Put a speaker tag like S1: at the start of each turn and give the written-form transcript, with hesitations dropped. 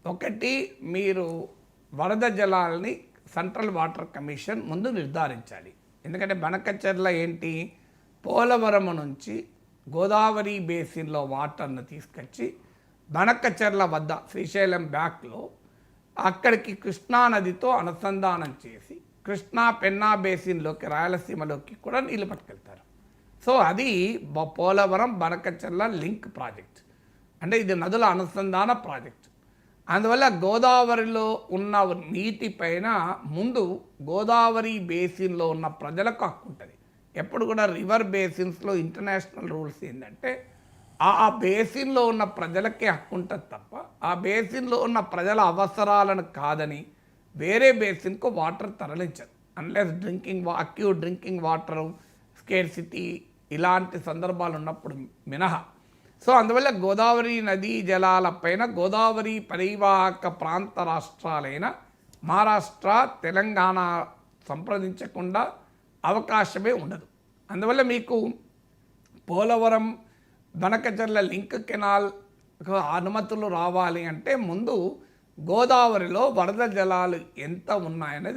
S1: ఒకటి మీరు వరద జలాల్ని సెంట్రల్ వాటర్ కమిషన్ ముందు నిర్ధారించాలి. ఎందుకంటే బనకచెర్ల ఏంటి, పోలవరం నుంచి గోదావరి బేసిన్లో వాటర్ను తీసుకొచ్చి బనకచెర్ల వద్ద శ్రీశైలం బ్యాక్లో అక్కడికి కృష్ణానదితో అనుసంధానం చేసి కృష్ణా పెన్నా బేసిన్లోకి రాయలసీమలోకి కూడా నీళ్ళు పట్టుకెళ్తారు. సో అది పోలవరం బనకచెర్ల లింక్ ప్రాజెక్ట్, అంటే ఇది నదుల అనుసంధాన ప్రాజెక్ట్. అందువల్ల గోదావరిలో ఉన్న నీటి పైన ముందు గోదావరి బేసిన్లో ఉన్న ప్రజలకు హక్కు ఉంటుంది. ఎప్పుడు కూడా రివర్ బేసిన్స్లో ఇంటర్నేషనల్ రూల్స్ ఏంటంటే ఆ బేసిన్లో ఉన్న ప్రజలకే హక్కు ఉంటుంది తప్ప ఆ బేసిన్లో ఉన్న ప్రజల అవసరాలను కాదని వేరే బేసిన్కు వాటర్ తరలించదు. Unless acute drinking water scarcity ఇలాంటి సందర్భాలు ఉన్నప్పుడు మినహా. సో అందువల్ల గోదావరి నదీ జలాలపైన గోదావరి పరివాహక ప్రాంత రాష్ట్రాలైన మహారాష్ట్ర, తెలంగాణ సంప్రదించకుండా అవకాశమే ఉండదు. అందువల్ల మీకు పోలవరం బనకచెర్ల లింక్ కెనాల్ అనుమతులు రావాలి అంటే ముందు గోదావరిలో వరద జలాలు ఎంత ఉన్నాయనేది